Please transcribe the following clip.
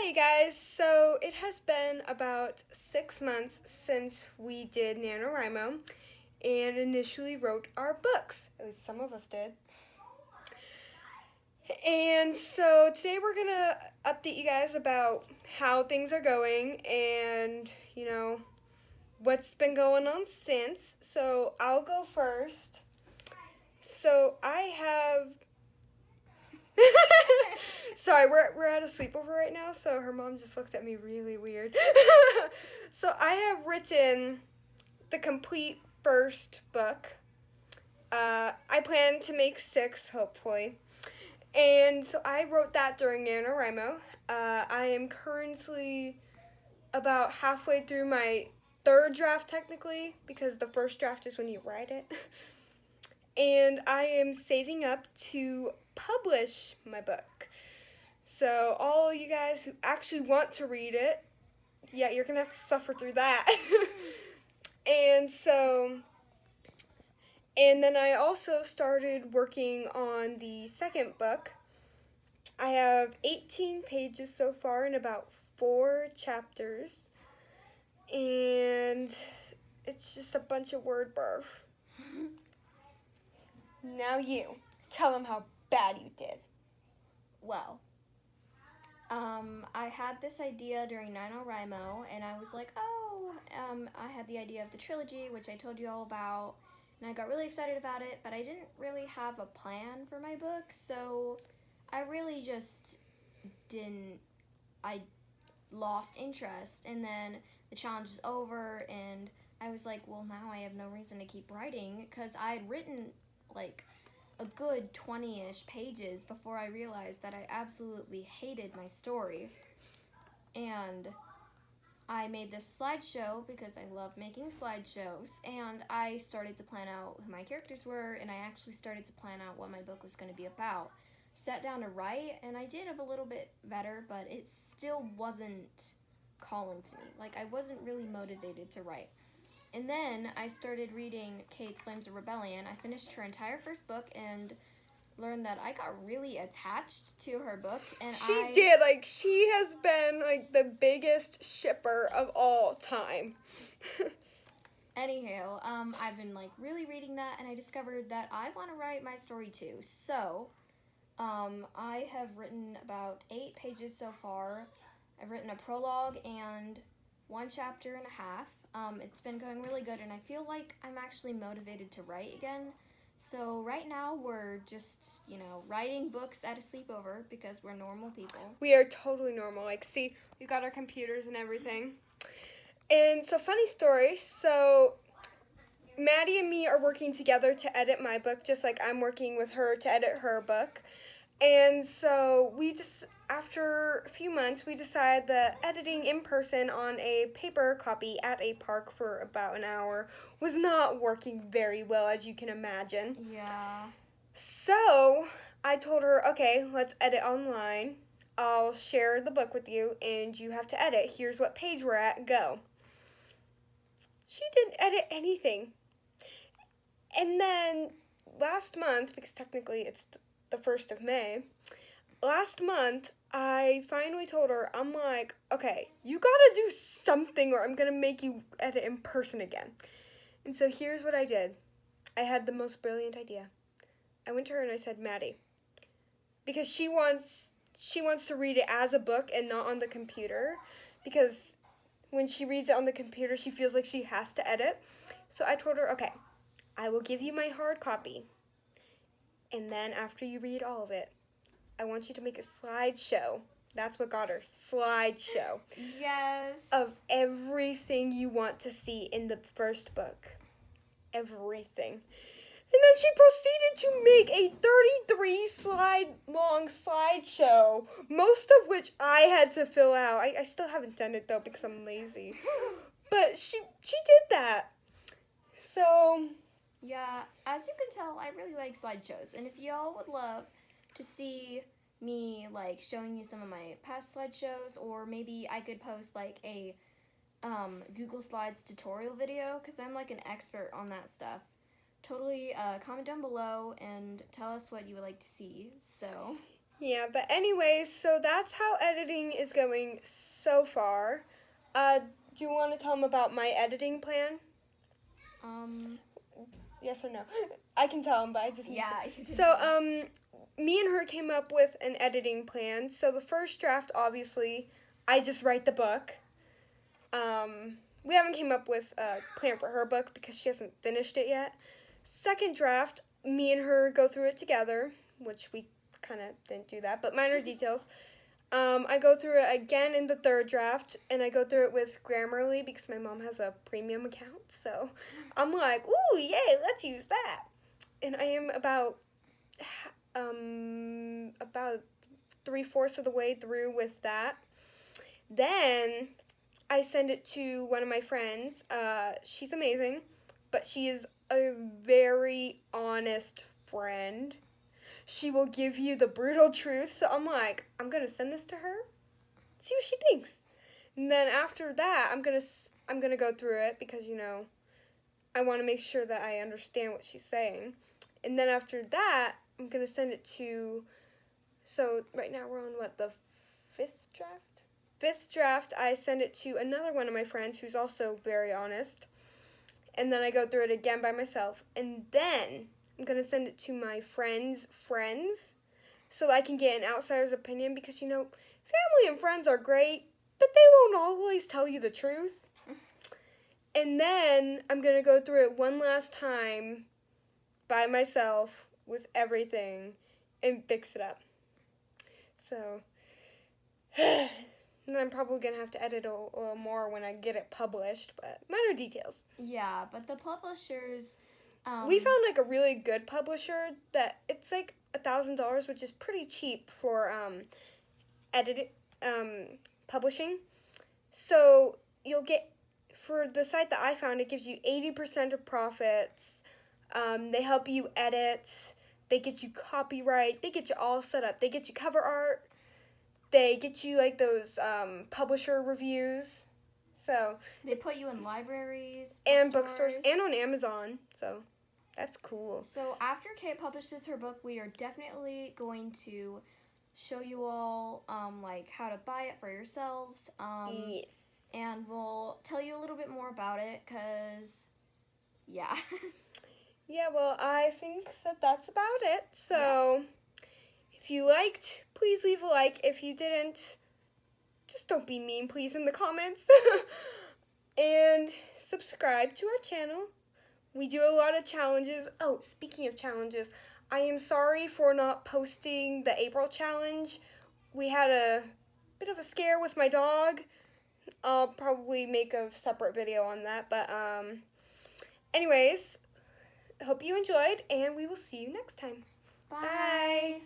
Hey guys, so it has been about 6 months since we did NaNoWriMo and initially wrote our books. At least some of us did. And so today we're going to update you guys about how things are going and, what's been going on since. So I'll go first. So I have Sorry, we're at a sleepover right now, so her mom just looked at me really weird. So I have written the complete first book. I plan to make 6, hopefully. And so I wrote that during NaNoWriMo. I am currently about halfway through my 3rd draft, technically, because the first draft is when you write it. And I am saving up to publish my book. So all you guys who actually want to read it, yeah, you're going to have to suffer through that. And then I also started working on the 2nd book. I have 18 pages so far in about 4 chapters. And it's just a bunch of word birth. Now you, tell them how bad you did. Well, I had this idea during NaNoWriMo, and I was like, I had the idea of the trilogy, which I told you all about, and I got really excited about it, but I didn't really have a plan for my book, so I really just I lost interest, and then the challenge is over, and I was like, well, now I have no reason to keep writing, because I had written, a good 20-ish pages before I realized that I absolutely hated my story. And I made this slideshow because I love making slideshows, and I started to plan out who my characters were, and I actually started to plan out what my book was going to be about. Sat down to write, and I did a little bit better, but it still wasn't calling to me. I wasn't really motivated to write. And then I started reading Kate's Flames of Rebellion. I finished her entire first book and learned that I got really attached to her book. And She did. She has been, the biggest shipper of all time. Anyhow, I've been, really reading that, and I discovered that I want to write my story too. So, I have written about 8 pages so far. I've written a prologue and 1 chapter and a half. It's been going really good, and I feel like I'm actually motivated to write again. So right now we're just, writing books at a sleepover because we're normal people. We are totally normal. See, we've got our computers and everything. And so, funny story. So, Maddie and me are working together to edit my book, just like I'm working with her to edit her book. And so after a few months, we decided that editing in person on a paper copy at a park for about an hour was not working very well, as you can imagine. Yeah. So I told her, okay, let's edit online. I'll share the book with you, and you have to edit. Here's what page we're at. Go. She didn't edit anything. And then last month, because technically it's the 1st of May, last month, I finally told her, I'm like, okay, you gotta do something or I'm gonna make you edit in person again. And so here's what I did. I had the most brilliant idea. I went to her and I said, Maddie, because she wants to read it as a book and not on the computer, because when she reads it on the computer, she feels like she has to edit. So I told her, okay, I will give you my hard copy. And then after you read all of it, I want you to make a slideshow. That's what got her. Slideshow. Yes. Of everything you want to see in the first book. Everything. And then she proceeded to make a 33 slide long slideshow, most of which I had to fill out. I still haven't done it though because I'm lazy. But she did that. So yeah, as you can tell, I really like slideshows, and if y'all would love to see me showing you some of my past slideshows, or maybe I could post a Google Slides tutorial video, because I'm an expert on that stuff. Totally comment down below and tell us what you would like to see. So Yeah, but anyways, so that's how editing is going so far. Do you want to tell them about my editing plan? Um, Yes or no? I can tell them, but I just need yeah. to. You can So, tell. me and her came up with an editing plan. So the first draft, obviously, I just write the book. We haven't came up with a plan for her book because she hasn't finished it yet. Second draft, me and her go through it together, which we kind of didn't do that, but minor details. I go through it again in the third draft, and I go through it with Grammarly because my mom has a premium account. So I'm like, ooh, yay, let's use that. And I am about 3/4 of the way through with that. Then I send it to one of my friends. She's amazing, but she is a very honest friend. She will give you the brutal truth. So I'm like, I'm gonna send this to her, see what she thinks. And then after that, I'm gonna go through it because I want to make sure that I understand what she's saying. And then after that, I'm gonna send it to. So right now we're on what, the fifth draft? Fifth draft, I send it to another one of my friends who's also very honest. And then I go through it again by myself. And then I'm going to send it to my friends' friends so that I can get an outsider's opinion because, family and friends are great, but they won't always tell you the truth. And then I'm going to go through it one last time by myself with everything and fix it up. So, and I'm probably going to have to edit a little more when I get it published, but minor details. Yeah, but the publishers. We found like a really good publisher that it's like $1,000, which is pretty cheap for publishing. So you'll get, for the site that I found, it gives you 80% of profits. They help you edit. They get you copyright. They get you all set up. They get you cover art. They get you like those publisher reviews. So they put you in libraries and bookstores and on Amazon. So that's cool. So after Kate publishes her book, we are definitely going to show you all like how to buy it for yourselves. Yes. And we'll tell you a little bit more about it because, yeah. Yeah, well, I think that that's about it. So, if you liked, please leave a like. If you didn't, just don't be mean, please, in the comments. And subscribe to our channel. We do a lot of challenges. Oh, speaking of challenges, I am sorry for not posting the April challenge. We had a bit of a scare with my dog. I'll probably make a separate video on that. But anyways, hope you enjoyed, and we will see you next time. Bye. Bye.